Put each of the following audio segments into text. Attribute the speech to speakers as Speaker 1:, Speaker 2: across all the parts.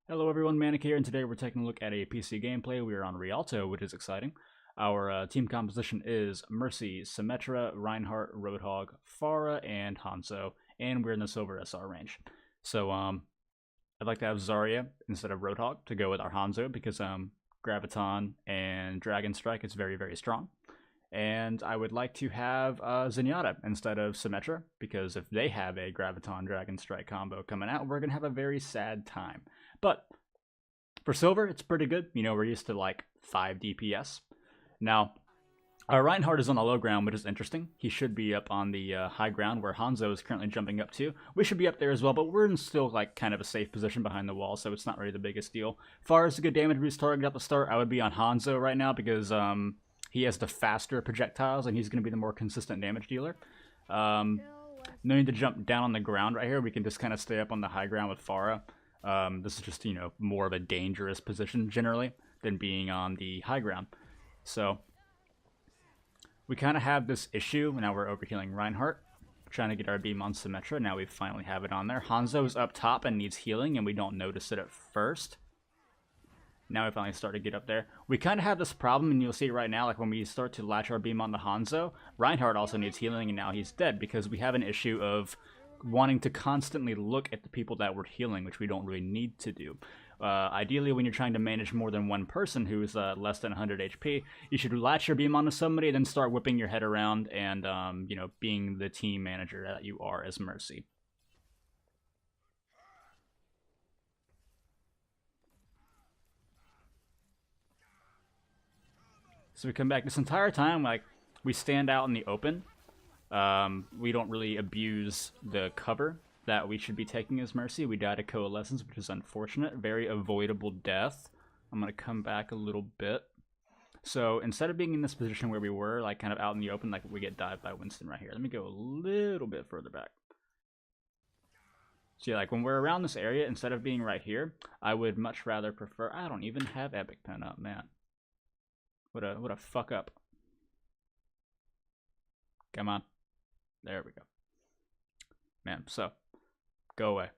Speaker 1: Hello everyone, Manic here, and today we're taking a look at a PC gameplay. We are on Rialto, which is exciting. Our team composition is Mercy, Symmetra, Reinhardt, Roadhog, Pharah, and Hanzo, and we're in the Silver SR range. So I'd like to have Zarya instead of Roadhog to go with our Hanzo because Graviton and Dragon Strike is very, very strong. And I would like to have Zenyatta instead of Symmetra because if they have a Graviton Dragon Strike combo coming out, we're going to have a very sad time. But for silver, it's pretty good. You know, we're used to like 5 DPS. Now, our Reinhardt is on the low ground, which is interesting. He should be up on the high ground where Hanzo is currently jumping up to. We should be up there as well, but we're in still like kind of a safe position behind the wall, so it's not really the biggest deal. Far as a good damage boost target at the start, I would be on Hanzo right now because he has the faster projectiles and he's going to be the more consistent damage dealer. No need to jump down on the ground right here. We can just kind of stay up on the high ground with Pharah. This is just, you know, more of a dangerous position generally than being on the high ground. So we kind of have this issue. Now we're overhealing Reinhardt, trying to get our beam on Symmetra. Now we finally have it on there. Hanzo is up top and needs healing, and we don't notice it at first. Now we finally start to get up there. We kind of have this problem, and you'll see right now, like when we start to latch our beam on the Hanzo, Reinhardt also needs healing, and now he's dead because we have an issue of wanting to constantly look at the people that we're healing, which we don't really need to do. Ideally, when you're trying to manage more than one person who's less than 100 HP, you should latch your beam onto somebody, then start whipping your head around and, you know, being the team manager that you are as Mercy. So we come back this entire time, like, we stand out in the open. We don't really abuse the cover that we should be taking as Mercy. We died of Coalescence, which is unfortunate. Very avoidable death. I'm going to come back a little bit. So instead of being in this position where we were, like kind of out in the open, like we get dived by Winston right here. Let me go a little bit further back. See, like when we're around this area, instead of being right here, I would much rather prefer... I don't even have Epic Pen up, man. What a fuck up. Come on. There we go. Man, so, go away.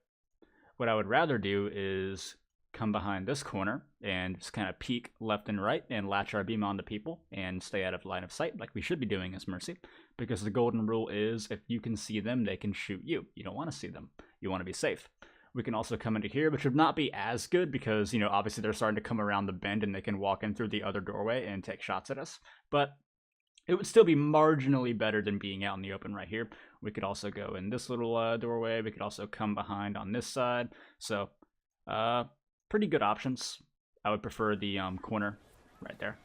Speaker 1: What I would rather do is come behind this corner and just kind of peek left and right and latch our beam onto people and stay out of line of sight like we should be doing as Mercy. Because the golden rule is if you can see them, they can shoot you. You don't want to see them. You want to be safe. We can also come into here, which would not be as good because, you know, obviously they're starting to come around the bend and they can walk in through the other doorway and take shots at us. But it would still be marginally better than being out in the open right here. We could also go in this little doorway. We could also come behind on this side. So, pretty good options. I would prefer the corner right there.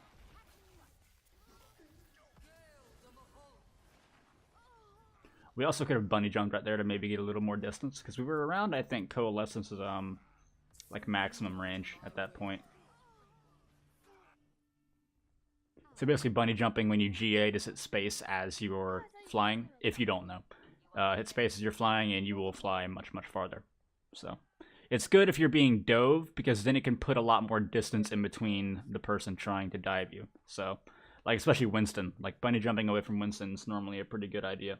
Speaker 1: We also could have bunny jumped right there to maybe get a little more distance because we were around, I think, Coalescence's like maximum range at that point. So basically bunny jumping when you GA just hit space as you're flying, if you don't know. Hit space as you're flying and you will fly much, much farther. So it's good if you're being dove because then it can put a lot more distance in between the person trying to dive you. So, like especially Winston, like bunny jumping away from Winston is normally a pretty good idea.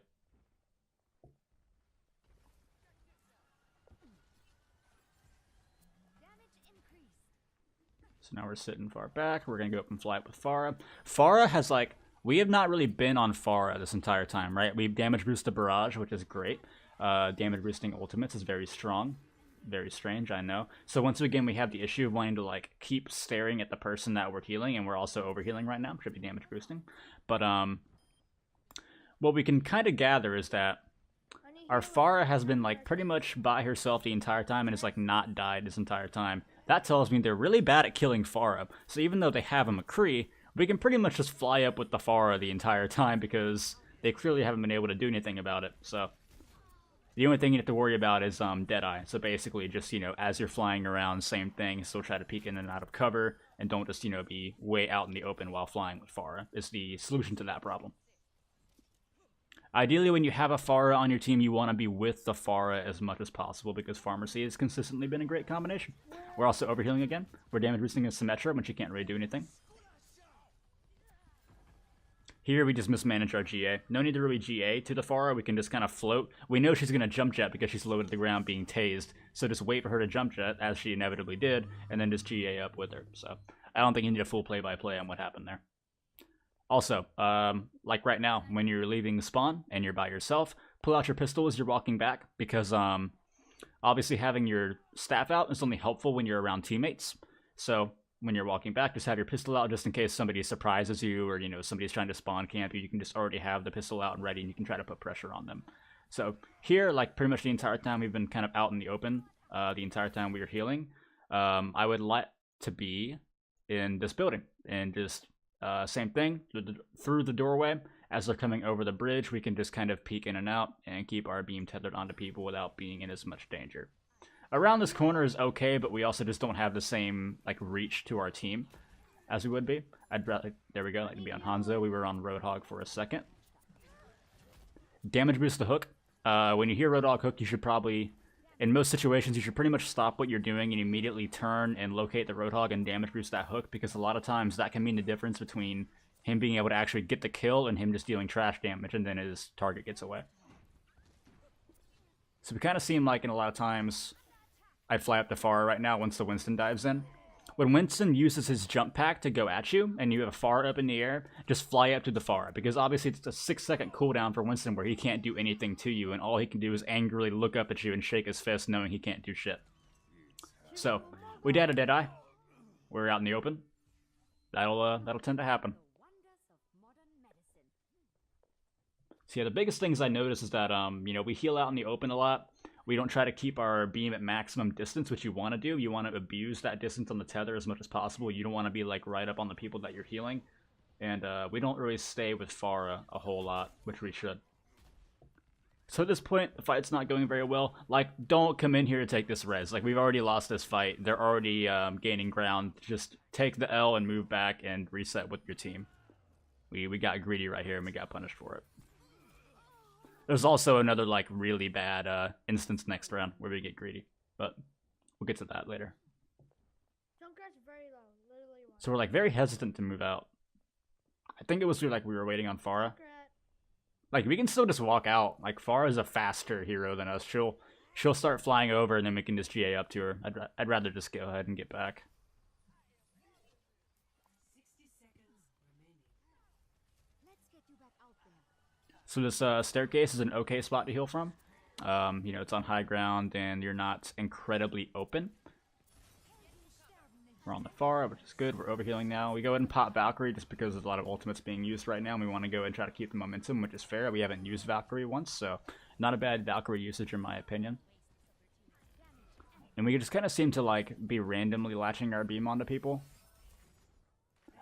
Speaker 1: So now we're sitting far back. We're going to go up and fly up with Pharah. Pharah has, like, we have not really been on Pharah this entire time, right? We damage boost the barrage, which is great. Damage boosting ultimates is very strong. Very strange, I know. So once again, we have the issue of wanting to, like, keep staring at the person that we're healing, and we're also overhealing right now. Should be damage boosting. But, what we can kind of gather is that our Pharah has been, like, pretty much by herself the entire time and has, like, not died this entire time. That tells me they're really bad at killing Pharah. So even though they have a McCree, we can pretty much just fly up with the Pharah the entire time because they clearly haven't been able to do anything about it. So the only thing you have to worry about is Deadeye. So basically just, you know, as you're flying around, same thing. Still try to peek in and out of cover and don't just, you know, be way out in the open while flying with Pharah is the solution to that problem. Ideally, when you have a Pharah on your team, you want to be with the Pharah as much as possible because Pharmacy has consistently been a great combination. We're also overhealing again. We're damage boosting a Symmetra when she can't really do anything. Here we just mismanage our GA. No need to really GA to the Pharah. We can just kind of float. We know she's going to jump jet because she's low to the ground being tased. So just wait for her to jump jet, as she inevitably did, and then just GA up with her. So I don't think you need a full play-by-play on what happened there. Also, like right now, when you're leaving spawn and you're by yourself, pull out your pistol as you're walking back, because obviously having your staff out is only helpful when you're around teammates. So when you're walking back, just have your pistol out just in case somebody surprises you, or somebody's trying to spawn camp you. You can just already have the pistol out and ready, and you can try to put pressure on them. So here, like pretty much the entire time we've been kind of out in the open, the entire time we were healing, I would like to be in this building and just same thing through the doorway. As they're coming over the bridge, we can just kind of peek in and out and keep our beam tethered onto people without being in as much danger. Around this corner is okay, but we also just don't have the same like reach to our team as we would be. I'd rather, there we go, like to be on Hanzo. We were on Roadhog for a second. Damage boost the hook. When you hear Roadhog hook, you should probably, in most situations, you should pretty much stop what you're doing and immediately turn and locate the Roadhog and damage boost that hook, because a lot of times that can mean the difference between him being able to actually get the kill and him just dealing trash damage, and then his target gets away. So we kind of seem like in a lot of times, I'd fly up to Pharah right now once the Winston dives in. When Winston uses his jump pack to go at you, and you have a Pharah up in the air, just fly up to the Pharah, because obviously it's a 6-second cooldown for Winston where he can't do anything to you, and all he can do is angrily look up at you and shake his fist knowing he can't do shit. So, we died a Deadeye. We're out in the open. That'll tend to happen. So yeah, the biggest things I notice is that, we heal out in the open a lot. We don't try to keep our beam at maximum distance, which you want to do. You want to abuse that distance on the tether as much as possible. You don't want to be like right up on the people that you're healing. And we don't really stay with Pharah a whole lot, which we should. So at this point, the fight's not going very well. Like, don't come in here to take this res. Like, we've already lost this fight. They're already gaining ground. Just take the L and move back and reset with your team. We got greedy right here, and we got punished for it. There's also another, like, really bad instance next round where we get greedy. But we'll get to that later. So we're, like, very hesitant to move out. I think it was like we were waiting on Pharah. Like, we can still just walk out. Like, Pharah is a faster hero than us. She'll start flying over, and then we can just GA up to her. I'd rather just go ahead and get back. So this staircase is an okay spot to heal from. It's on high ground, and you're not incredibly open. We're on the Pharah, which is good. We're overhealing now. We go ahead and pop Valkyrie just because there's a lot of ultimates being used right now, and we want to go ahead and try to keep the momentum, which is fair. We haven't used Valkyrie once, so not a bad Valkyrie usage in my opinion. And we just kind of seem to like be randomly latching our beam onto people.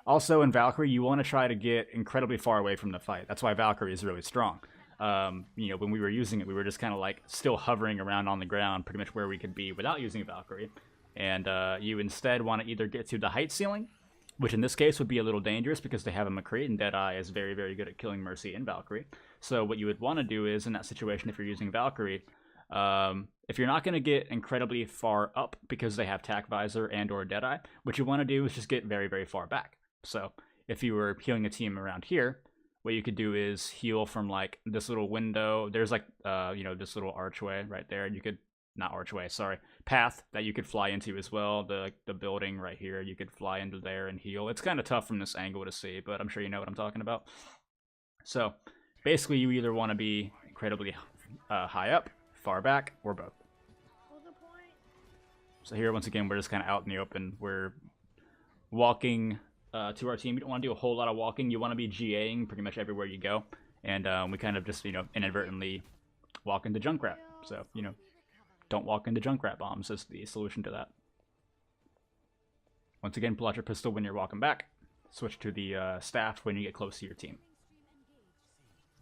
Speaker 1: Also, in Valkyrie, you want to try to get incredibly far away from the fight. That's why Valkyrie is really strong. When we were using it, we were just kind of like still hovering around on the ground, pretty much where we could be without using Valkyrie. And you instead want to either get to the height ceiling, which in this case would be a little dangerous because they have a McCree, and Deadeye is very, very good at killing Mercy and Valkyrie. So what you would want to do is, in that situation, if you're using Valkyrie, if you're not going to get incredibly far up because they have Tac Visor and or Deadeye, what you want to do is just get very, very far back. So if you were healing a team around here, what you could do is heal from like this little window. There's like, this little archway right there. You could, not archway, sorry, path that you could fly into as well. The building right here, you could fly into there and heal. It's kind of tough from this angle to see, but I'm sure you know what I'm talking about. So basically you either want to be incredibly high up, far back, or both. So here, once again, we're just kind of out in the open. We're walking to our team. You don't want to do a whole lot of walking. You want to be GAing pretty much everywhere you go. And we kind of just, inadvertently walk into Junkrat. So, don't walk into Junkrat bombs is the solution to that. Once again, pull out your pistol when you're walking back. Switch to the staff when you get close to your team.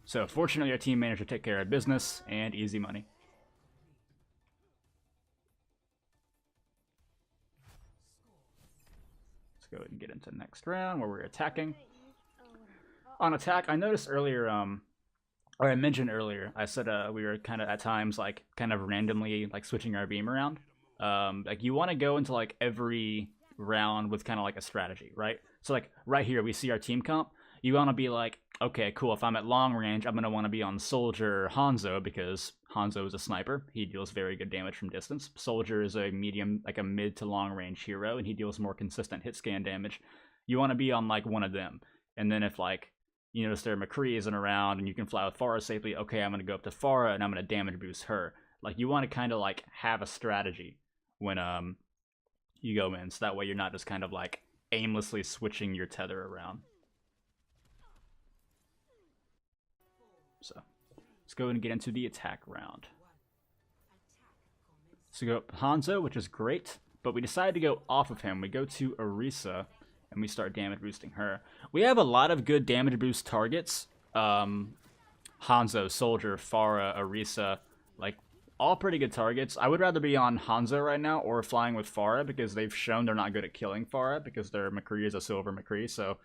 Speaker 1: So, fortunately, our team managed to take care of business and easy money. Let's go ahead and get into the next round where we're attacking. On attack, I noticed earlier, or I mentioned earlier, I said we were kind of at times like kind of randomly like switching our beam around. Like you want to go into like every round with kind of like a strategy, right? So like right here we see our team comp. you want to be like, okay, cool, if I'm at long range, I'm going to want to be on Soldier Hanzo, because Hanzo is a sniper. He deals very good damage from distance. Soldier is a medium, like a mid to long range hero, and he deals more consistent hit scan damage. You want to be on like one of them. And then if like you notice their McCree isn't around and you can fly with Pharah safely, okay, I'm going to go up to Pharah and I'm going to damage boost her. Like, you want to kind of like have a strategy when you go in, so that way you're not just kind of like aimlessly switching your tether around. So let's go and get into the attack round. So we go up Hanzo, which is great, but we decided to go off of him. We go to Orisa, and we start damage boosting her. We have a lot of good damage boost targets. Hanzo, Soldier, Pharah, Orisa, like, all pretty good targets. I would rather be on Hanzo right now or flying with Pharah, because they've shown they're not good at killing Pharah, because their McCree is a silver McCree, so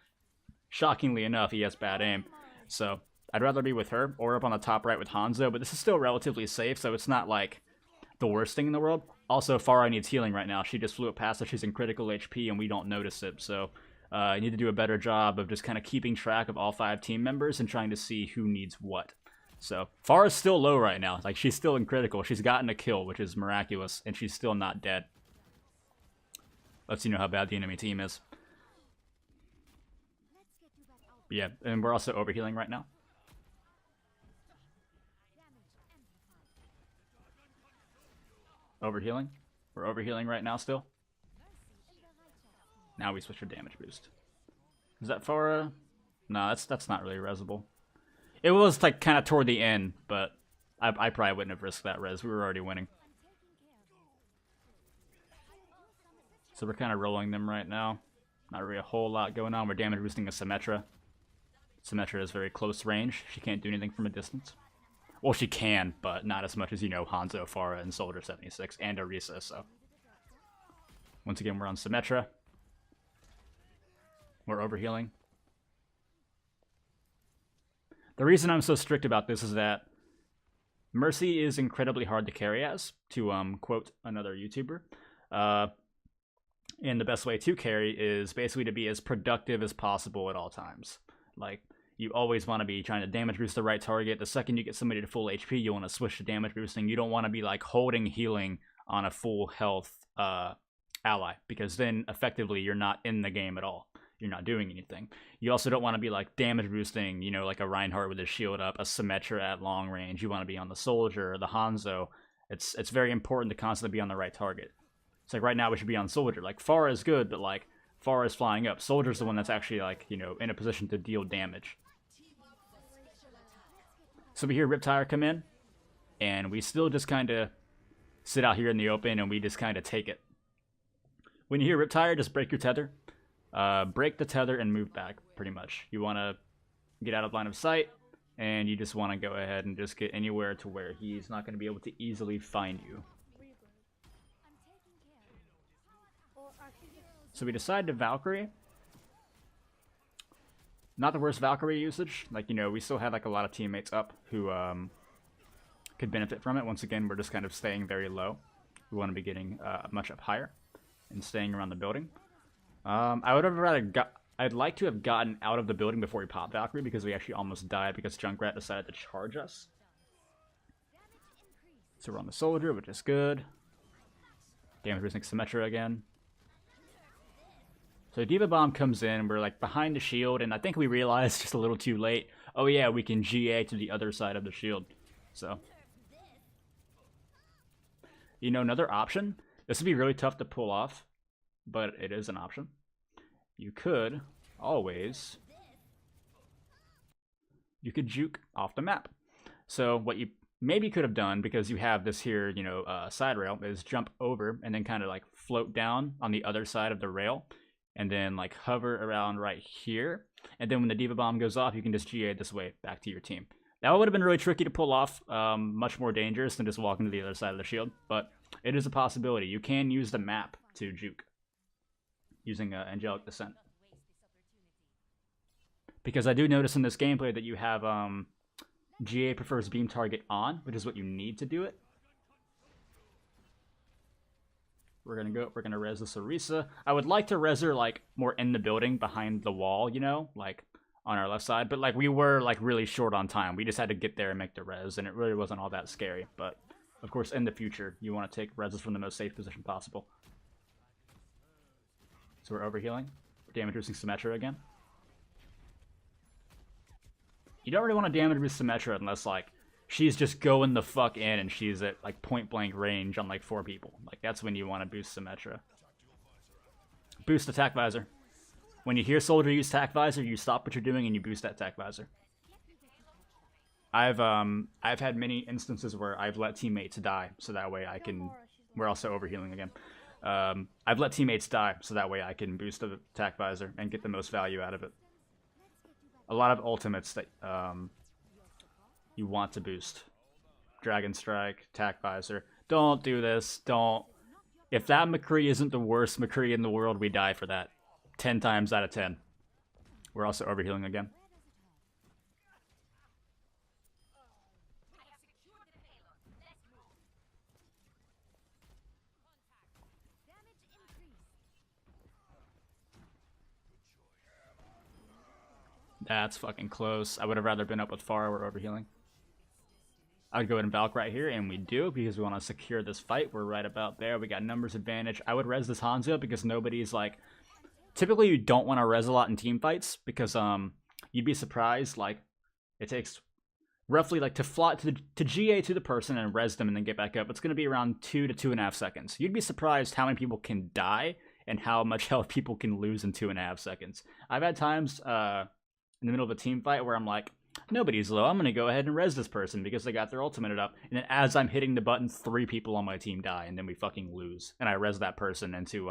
Speaker 1: shockingly enough, he has bad aim. So I'd rather be with her or up on the top right with Hanzo, but this is still relatively safe, so it's not like the worst thing in the world. Also, Pharah needs healing right now. She just flew it past us. She's in critical HP, and we don't notice it, so I need to do a better job of just kind of keeping track of all 5 team members and trying to see who needs what. So Pharah's still low right now. Like, she's still in critical. She's gotten a kill, which is miraculous, and she's still not dead. Lets you know how bad the enemy team is. But yeah, and we're also overhealing right now. Overhealing. We're overhealing right now still. Now we switch for damage boost. Is that Pharah? No, that's not really resable. It was like kind of toward the end, but I probably wouldn't have risked that res. We were already winning. So we're kind of rolling them right now. Not really a whole lot going on. We're damage boosting a Symmetra. Symmetra is very close range. She can't do anything from a distance. Well, she can, but not as much as, you know, Hanzo, Pharah, and Soldier 76, and Orisa, so. Once again, we're on Symmetra. We're overhealing. The reason I'm so strict about this is that Mercy is incredibly hard to carry as, to quote another YouTuber. And the best way to carry is basically to be as productive as possible at all times. Like, you always want to be trying to damage boost the right target. The second you get somebody to full HP, you want to switch to damage boosting. You don't want to be like holding healing on a full health ally, because then effectively you're not in the game at all. You're not doing anything. You also don't want to be like damage boosting, you know, like a Reinhardt with his shield up, a Symmetra at long range. You want to be on the Soldier or the Hanzo. It's very important to constantly be on the right target. It's like right now we should be on Soldier. Like, Pharah is good, but like Pharah is flying up. Soldier's the one that's actually like, you know, in a position to deal damage. So we hear Riptire come in, and we still just kind of sit out here in the open, and we just kind of take it. When you hear Riptire, just break your tether. Break the tether and move back, pretty much. You want to get out of line of sight, and you just want to go ahead and just get anywhere to where he's not going to be able to easily find you. So we decide to Valkyrie. Not the worst Valkyrie usage. Like, you know, we still had like a lot of teammates up who could benefit from it. Once again, we're just kind of staying very low. We want to be getting much up higher and staying around the building. I would have rather I'd like to have gotten out of the building before we popped Valkyrie, because we actually almost died because Junkrat decided to charge us. So we're on the Soldier, which is good. Damage boosting Symmetra again. So D.Va Bomb comes in, we're like behind the shield, and I think we realized just a little too late, oh yeah, we can GA to the other side of the shield. So, you know, another option, this would be really tough to pull off, but it is an option. You could always, you could juke off the map. So what you maybe could have done, because you have this here, you know, side rail, is jump over and then kind of like float down on the other side of the rail, and then like hover around right here, and then when the D.Va Bomb goes off, you can just GA this way back to your team. That would have been really tricky to pull off, much more dangerous than just walking to the other side of the shield, but it is a possibility. You can use the map to juke using Angelic Descent. Because I do notice in this gameplay that you have GA prefers beam target on, which is what you need to do it. We're gonna res this Orisa. I would like to res her like more in the building behind the wall, you know, like on our left side, but like we were like really short on time. We just had to get there and make the res, and it really wasn't all that scary. But of course, in the future, you want to take reses from the most safe position possible. So we're overhealing, damage boosting Symmetra again. You don't really want to damage boost Symmetra unless like she's just going the fuck in and she's at like point blank range on like 4 people. Like that's when you want to boost Symmetra. Boost attack visor. When you hear soldier use attack visor, you stop what you're doing and you boost that attack visor. I've had many instances where I've let teammates die so that way I can. We're also overhealing again. I've let teammates die so that way I can boost the attack visor and get the most value out of it. A lot of ultimates that you want to boost. Dragon Strike, attack visor. Don't do this. Don't. If that McCree isn't the worst McCree in the world, we die for that. 10 times out of 10. We're also overhealing again. That's fucking close. I would have rather been up with Pharah. We're overhealing. I would go ahead and Valk right here, and we do because we want to secure this fight. We're right about there. We got numbers advantage. I would res this Hanzo because nobody's like... Typically, you don't want to res a lot in team fights because you'd be surprised. Like, it takes roughly like to fly to GA to the person and res them and then get back up. It's going to be around 2 to 2.5 seconds. You'd be surprised how many people can die and how much health people can lose in 2.5 seconds. I've had times in the middle of a team fight where I'm like, nobody's low. I'm going to go ahead and res this person because they got their ultimate up. And then as I'm hitting the button, 3 people on my team die and then we fucking lose. And I res that person into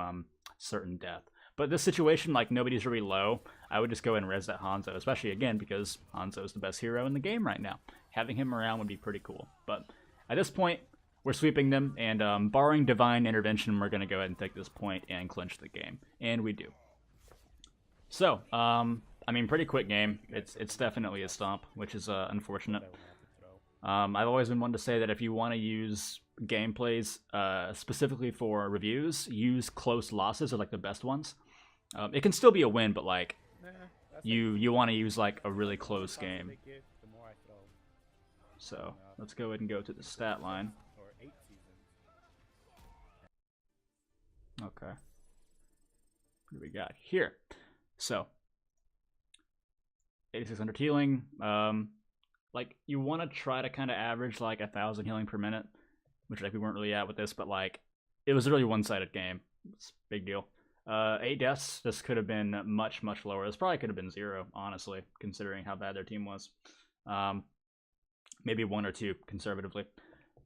Speaker 1: certain death. But this situation, like, nobody's really low. I would just go and res that Hanzo, especially, again, because Hanzo is the best hero in the game right now. Having him around would be pretty cool. But at this point, we're sweeping them, and barring divine intervention, we're going to go ahead and take this point and clinch the game. And we do. So, I mean, pretty quick game. It's definitely a stomp, which is unfortunate. I've always been one to say that if you want to use gameplays specifically for reviews, use close losses are like the best ones. It can still be a win, but like you want to use like a really close game. So let's go ahead and go to the stat line. Okay. What do we got here? So 8600 healing. Like you want to try to kind of average like 1,000 healing per minute, which like we weren't really at with this, but like it was a really one-sided game. It's a big deal. 8 deaths. This could have been much lower. This probably could have been 0, honestly, considering how bad their team was. Maybe 1 or 2 conservatively.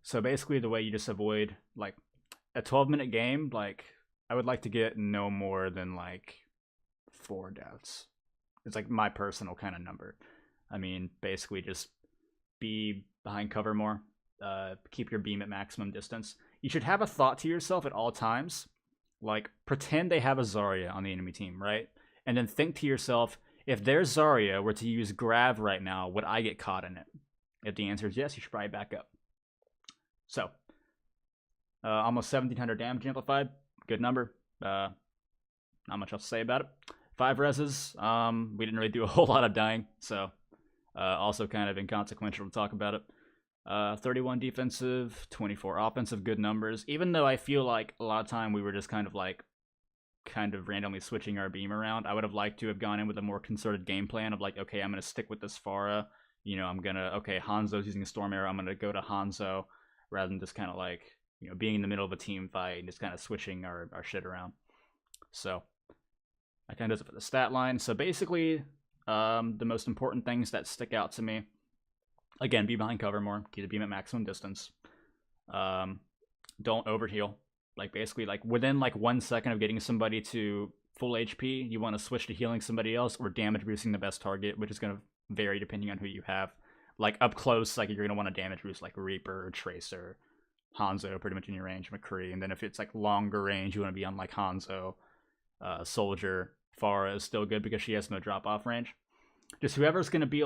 Speaker 1: So basically, the way you just avoid like a 12-minute game, like I would like to get no more than like 4 deaths. It's like my personal kind of number. I mean, basically just be behind cover more. Keep your beam at maximum distance. You should have a thought to yourself at all times. Like, pretend they have a Zarya on the enemy team, right? And then think to yourself, if their Zarya were to use Grav right now, would I get caught in it? If the answer is yes, you should probably back up. So, almost 1,700 damage amplified. Good number. Not much else to say about it. 5 reses. We didn't really do a whole lot of dying, so also kind of inconsequential to talk about it. 31 defensive, 24 offensive, good numbers. Even though I feel like a lot of time we were just kind of randomly switching our beam around, I would have liked to have gone in with a more concerted game plan of like, okay, I'm going to stick with this Pharah. You know, okay, Hanzo's using a Storm Arrow, I'm going to go to Hanzo, rather than just kind of like, you know, being in the middle of a team fight and just kind of switching our shit around. So, that kind of does it for the stat line. So basically, the most important things that stick out to me, again, be behind cover more, keep the beam at maximum distance. Don't overheal. Like basically, like within like 1 second of getting somebody to full HP, you want to switch to healing somebody else or damage boosting the best target, which is going to vary depending on who you have. Like up close, like you're going to want to damage boost like Reaper or Tracer, Hanzo, pretty much in your range, McCree. And then if it's like longer range, you want to be on like Hanzo, Soldier. Pharah is still good because she has no drop off range. Just whoever's going to be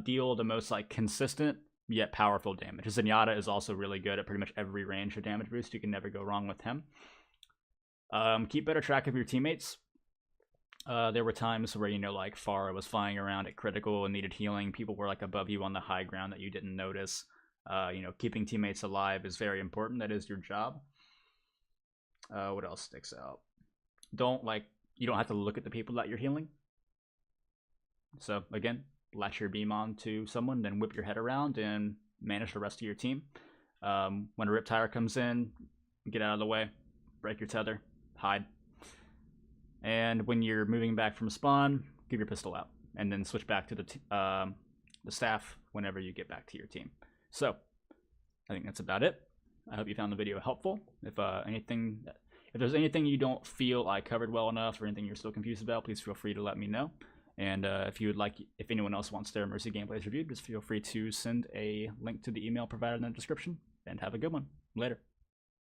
Speaker 1: deal the most like consistent yet powerful damage. Zenyatta is also really good at pretty much every range of damage boost. You can never go wrong with him. Keep better track of your teammates. There were times where, like Pharah was flying around at critical and needed healing. People were like above you on the high ground that you didn't notice. Keeping teammates alive is very important. That is your job. What else sticks out? You don't have to look at the people that you're healing. So again, latch your beam on to someone, then whip your head around and manage the rest of your team. When a Riptire comes in, get out of the way, break your tether, hide. And when you're moving back from spawn, give your pistol out, and then switch back to the staff whenever you get back to your team. So, I think that's about it. I hope you found the video helpful. If there's anything you don't feel I covered well enough, or anything you're still confused about, please feel free to let me know. And if anyone else wants their Mercy gameplays reviewed, just feel free to send a link to the email provided in the description. And have a good one. Later.